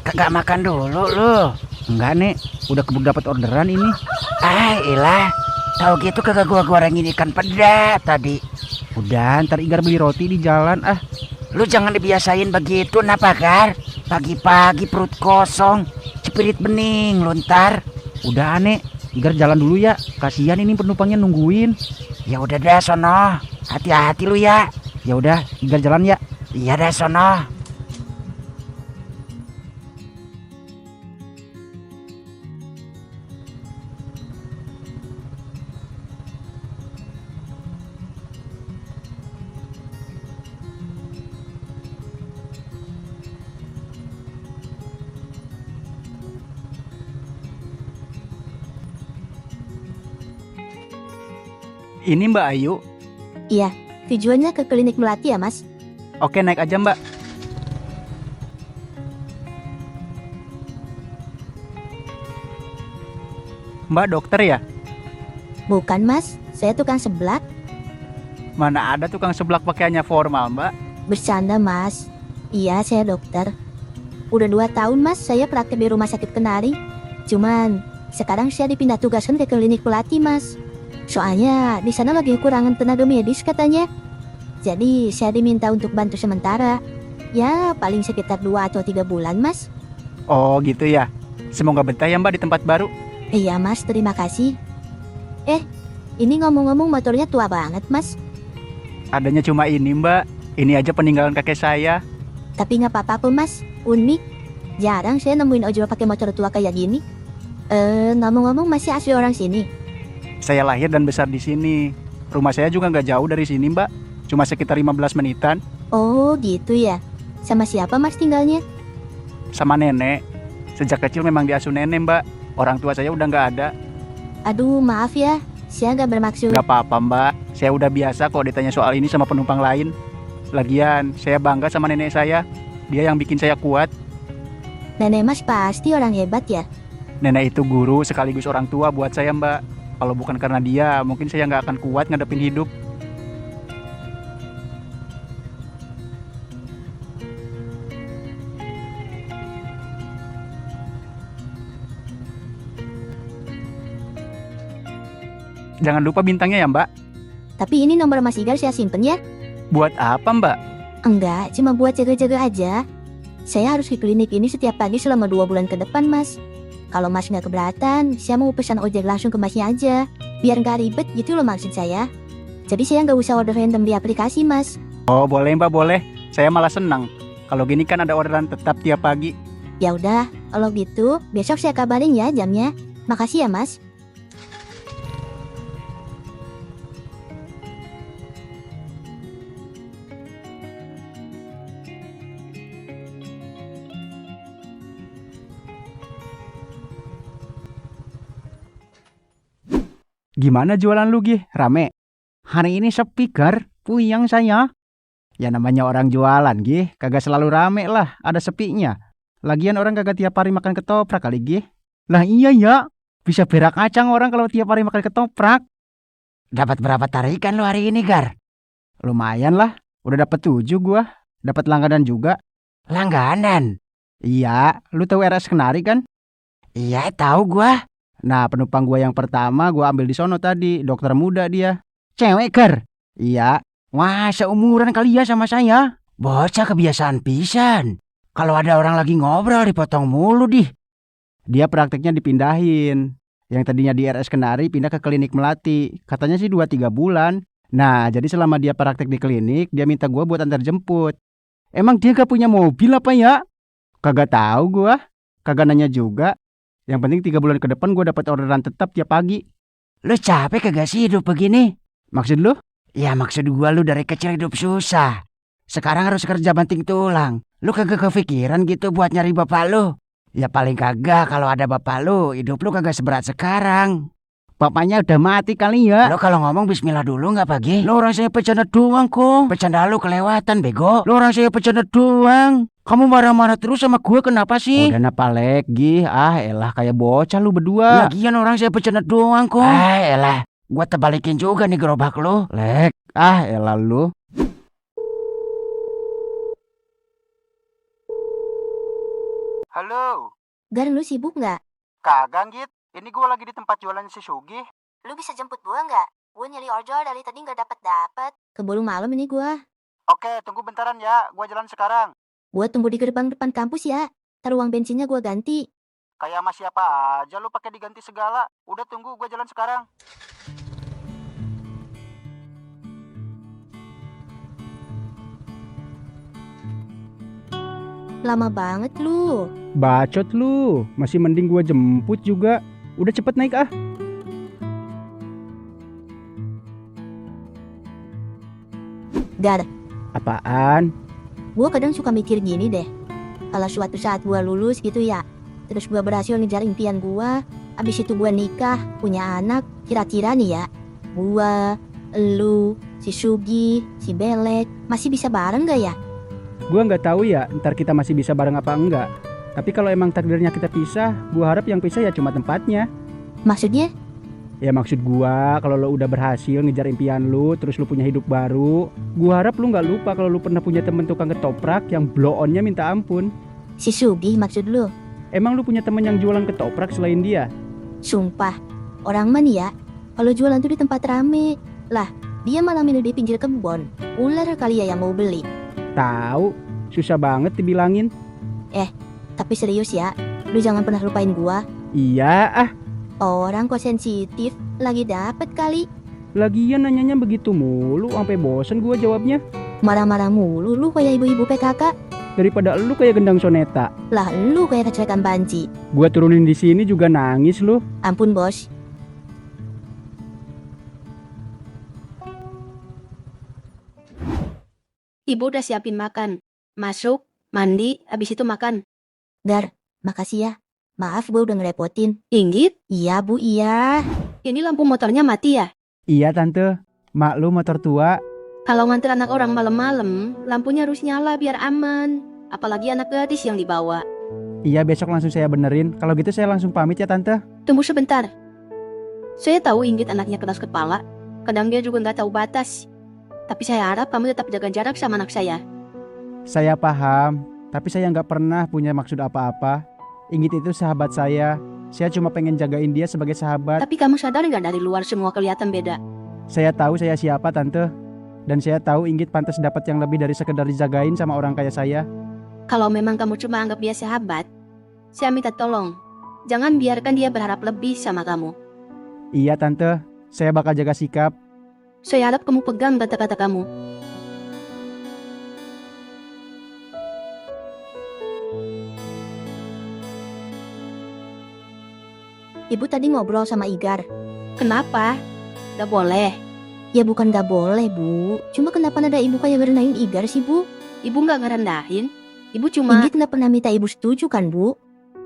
Kagak makan dulu lu? Enggak nek, udah keburu dapat orderan ini. Ah ilah, tahu gitu kagak gua gorengin ikan peda tadi. Udah, ntar Igar beli roti di jalan ah. Lu jangan dibiasain begitu napa Gar? Pagi-pagi perut kosong, cepirit bening lu ntar. Udah nek, Igar jalan dulu ya. Kasihan ini penumpangnya nungguin. Ya udah dah sono, hati-hati lu ya. Ya udah, Igar jalan ya. Iya dah sono. Ini Mbak Ayu. Iya, tujuannya ke klinik Melati ya, Mas? Oke, naik aja Mbak. Mbak dokter ya? Bukan, Mas. Saya tukang seblak. Mana ada tukang seblak pakaiannya formal Mbak? Bercanda, Mas. Iya, saya dokter. Udah 2 tahun, Mas, saya praktek di rumah sakit Kenari. Cuman, sekarang saya dipindah tugaskan ke klinik Melati, Mas. Soalnya, di sana lagi kekurangan tenaga medis katanya. Jadi, saya diminta untuk bantu sementara. Ya, paling sekitar 2 atau 3 bulan, Mas. Oh gitu ya. Semoga betah ya Mbak di tempat baru. Iya, Mas, terima kasih. Ini ngomong-ngomong motornya tua banget, Mas. Adanya cuma ini Mbak. Ini aja peninggalan kakek saya. Tapi nggak apa-apa, Mas. Unik. Jarang saya nemuin ojol pakai motor tua kayak gini. Ngomong-ngomong masih asli orang sini? Saya lahir dan besar di sini. Rumah saya juga nggak jauh dari sini Mbak. Cuma sekitar 15 menitan. Oh gitu ya. Sama siapa Mas tinggalnya? Sama nenek. Sejak kecil memang diasuh nenek Mbak. Orang tua saya udah nggak ada. Aduh maaf ya, saya nggak bermaksud. Nggak apa-apa Mbak. Saya udah biasa kok ditanya soal ini sama penumpang lain. Lagian saya bangga sama nenek saya. Dia yang bikin saya kuat. Nenek Mas pasti orang hebat ya. Nenek itu guru sekaligus orang tua buat saya Mbak. Kalau bukan karena dia, mungkin saya nggak akan kuat ngadepin hidup. Jangan lupa bintangnya ya Mbak. Tapi ini nomor Mas Igar saya simpen ya. Buat apa Mbak? Enggak, cuma buat jaga-jaga aja. Saya harus ke klinik ini setiap pagi selama 2 bulan ke depan, Mas. Kalau Mas nggak keberatan, saya mau pesan ojek langsung ke Masnya aja. Biar nggak ribet gitu loh maksud saya. Jadi saya nggak usah order random di aplikasi, Mas. Oh boleh Mbak, boleh. Saya malah senang. Kalau gini kan ada orderan tetap tiap pagi. Ya udah, kalau gitu besok saya kabarin ya jamnya. Makasih ya, Mas. Gimana jualan lu Gih? Rame? Hari ini sepi Gar, puyeng saya. Ya namanya orang jualan Gih, kagak selalu rame lah, ada sepinya. Lagian orang kagak tiap hari makan ketoprak kali Gih. Lah iya ya, bisa berak kacang orang kalau tiap hari makan ketoprak. Dapat berapa tarikan lu hari ini Gar? Lumayan lah, udah dapat 7 gua. Dapat langganan juga. Langganan? Iya, lu tahu RS Kenari kan? Iya tahu gua. Nah penumpang gua yang pertama gua ambil di sono tadi, dokter muda dia. Cewek Gar? Iya. Wah seumuran kali ya sama saya. Bocah kebiasaan pisan. Kalau ada orang lagi ngobrol dipotong mulu dih. Dia prakteknya dipindahin. Yang tadinya di RS Kenari pindah ke klinik Melati. Katanya sih 2-3 bulan. Nah jadi selama dia praktek di klinik, dia minta gua buat antar jemput. Emang dia gak punya mobil apa ya? Kagak tahu gua. Kagak nanya juga. Yang penting 3 bulan ke depan gue dapat orderan tetap tiap pagi. Lu capek kagak sih hidup begini? Maksud lu? Ya maksud gua lu dari kecil hidup susah. Sekarang harus kerja banting tulang. Lu kagak kepikiran gitu buat nyari bapak lu? Ya paling kagak kalau ada bapak lu, hidup lu kagak seberat sekarang. Bapaknya udah mati kali ya. Lu kalau ngomong bismillah dulu nggak pagi? Lu orang saya bercanda doang kok. Bercanda lu kelewatan bego. Lu orang saya bercanda doang. Kamu marah-marah terus sama gue kenapa sih? Udah napa Gih? Ah elah kayak bocah lu berdua. Lagian orang saya bercanda doang kok. Ah elah. Gua terbalikin juga nih gerobak lu. Lek, ah elah lu. Halo, Gar, lu sibuk nggak? kagak Git. Ini gue lagi di tempat jualan si Sugi. Lu bisa jemput gua nggak? Gua nyari ojol dari tadi nggak dapet. Keburu malam ini gua. Oke, tunggu bentaran ya. Gue jalan sekarang. Gua tunggu di gerbang depan kampus ya. Ntar uang bensinnya gua ganti. Kayak sama siapa aja lu pakai diganti segala. Udah tunggu, gue jalan sekarang. Lama banget lu. Bacot lu, masih mending gua jemput juga. Udah cepet naik ah. Gar, Apaan? gua kadang suka mikir gini deh. Kalau suatu saat gua lulus gitu ya, terus gua berhasil ngejar impian gua, abis itu gua nikah, punya anak, kira-kira nih ya, gua, elu, si Sugi, si Belek, masih bisa bareng gak ya? Gua nggak tahu ya, ntar kita masih bisa bareng apa enggak. Tapi kalau emang takdirnya kita pisah, gua harap yang pisah ya cuma tempatnya. Maksudnya? Ya maksud gua, kalau lo udah berhasil ngejar impian lu, terus lu punya hidup baru, gua harap lu nggak lupa kalau lu pernah punya temen tukang ketoprak yang blow onnya minta ampun. Si Sugi maksud lu? Emang lu punya temen yang jualan ketoprak selain dia? Sumpah, orang mah nih ya, kalau jualan tuh di tempat rame. Lah, dia malah milih di pinggir kebun. Ular kali ya yang mau beli. Tahu, susah banget dibilangin. Tapi serius ya, lu jangan pernah lupain gua. Iya ah, Orang kok sensitif, lagi dapet kali. lagian nanyanya begitu mulu, sampai bosen gua jawabnya. Marah-marah mulu lu kayak ibu-ibu PKK. Daripada lu kayak gendang soneta. Lah lu kayak kecelakaan banci. Gua turunin di sini juga nangis lu. Ampun bos. Ibu udah siapin makan. Masuk, mandi, habis itu makan. Gar, makasih ya. Maaf gua udah ngerepotin. Inggit, Iya bu, iya. ini lampu motornya mati ya? Iya tante, mak lu motor tua. Kalau nganter anak orang malam-malam, lampunya harus nyala biar aman. Apalagi anak gadis yang dibawa. Iya besok langsung saya benerin. Kalau gitu saya langsung pamit ya tante. Tunggu sebentar. Saya tahu Inggit anaknya keras kepala. Kadang dia juga nggak tahu batas. Tapi saya harap kamu tetap jaga jarak sama anak saya. Saya paham, tapi saya nggak pernah punya maksud apa-apa. Inggit itu sahabat saya. Saya cuma pengen jagain dia sebagai sahabat. Tapi kamu sadar nggak dari luar semua kelihatan beda? Saya tahu saya siapa tante. Dan saya tahu Inggit pantas dapat yang lebih dari sekedar dijagain sama orang kayak saya. Kalau memang kamu cuma anggap dia sahabat, saya minta tolong. Jangan biarkan dia berharap lebih sama kamu. Iya tante, saya bakal jaga sikap. Saya harap kamu pegang kata-kata kamu. Ibu tadi ngobrol sama Igar. Kenapa? Gak boleh. Ya bukan gak boleh bu. Cuma kenapa nada ibu kayak ngerendahin Igar sih bu? Ibu gak ngerendahin. Ibu cuma... Inggit gak pernah minta ibu setuju kan bu?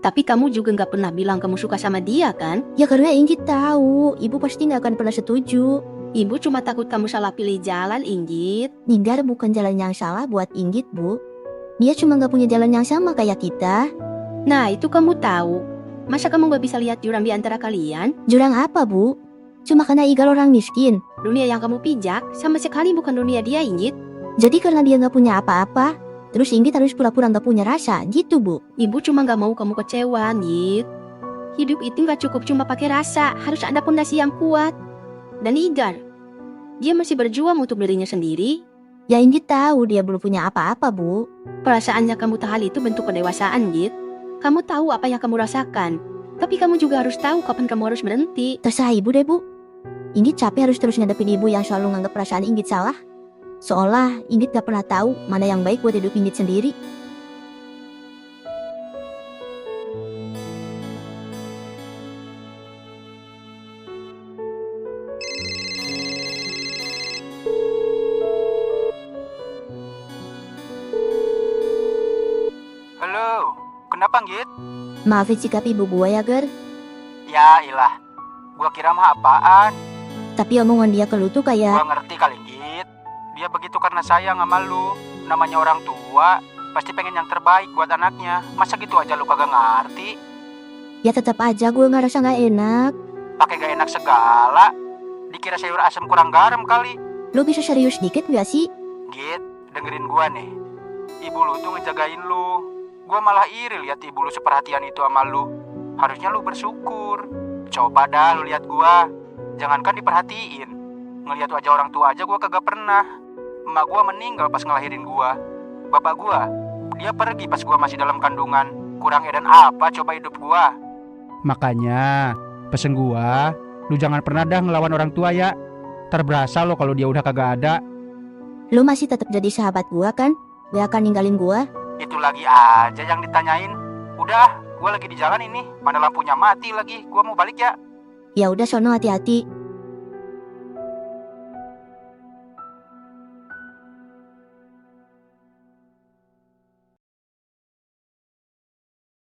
Tapi kamu juga gak pernah bilang kamu suka sama dia kan? Ya karena Inggit tahu. Ibu pasti gak akan pernah setuju. Ibu cuma takut kamu salah pilih jalan, Inggit. Igar bukan jalan yang salah buat Inggit bu. Dia cuma gak punya jalan yang sama kayak kita. Nah, itu kamu tahu. Masa kamu gak bisa lihat jurang di antara kalian? Jurang apa bu? Cuma karena Igar orang miskin. Dunia yang kamu pijak sama sekali bukan dunia dia, Inggit. Jadi karena dia gak punya apa-apa, terus Inggit harus pura-pura gak punya rasa, gitu bu. Ibu cuma gak mau kamu kecewa, Inggit. Hidup itu gak cukup cuma pakai rasa, harus ada pondasi yang kuat. Dan Igar, dia masih berjuang untuk dirinya sendiri. Ya Inggit tahu dia belum punya apa-apa bu. Perasaannya kamu tahan itu bentuk kedewasaan, Inggit. Kamu tahu apa yang kamu rasakan. Tapi kamu juga harus tahu kapan kamu harus berhenti. Terserah ibu deh bu. Inggit capek harus terus ngadepin ibu yang selalu nganggap perasaan Inggit salah. Seolah Inggit gak pernah tahu mana yang baik buat hidup Inggit sendiri. Halo, kenapa Git? Maafin sikap ibu gua ya Ger. Ya ilah, gua kira mah apaan. Tapi omongan dia ke lu tuh kayak... Gua ngerti kali Git. Dia begitu karena sayang sama lu. Namanya orang tua, pasti pengen yang terbaik buat anaknya. Masa gitu aja lu kagak ngerti? Ya tetap aja gue ngerasa gak enak. Pakai gak enak segala. Dikira sayur asam kurang garam kali. Lu bisa serius dikit gak sih? Git, dengerin gua nih. Ibu lu tuh ngejagain lu. Gua malah iri lihat ibu lu seperhatian itu sama lu. Harusnya lu bersyukur. Coba dah lu lihat gua. Jangankan diperhatiin. Ngelihat wajah orang tua aja gua kagak pernah. Emak gua meninggal pas ngelahirin gua. Bapak gua, dia pergi pas gua masih dalam kandungan. Kurang edan apa coba hidup gua? Makanya pesen gua, lu jangan pernah dah ngelawan orang tua ya. Terberasa lo kalau dia udah kagak ada. Lu masih tetap jadi sahabat gua kan? Gak akan ninggalin gua? Itu lagi aja yang ditanyain. Udah, gua lagi di jalan ini. Mana lampunya mati lagi. Gua mau balik ya. Ya udah sono hati-hati.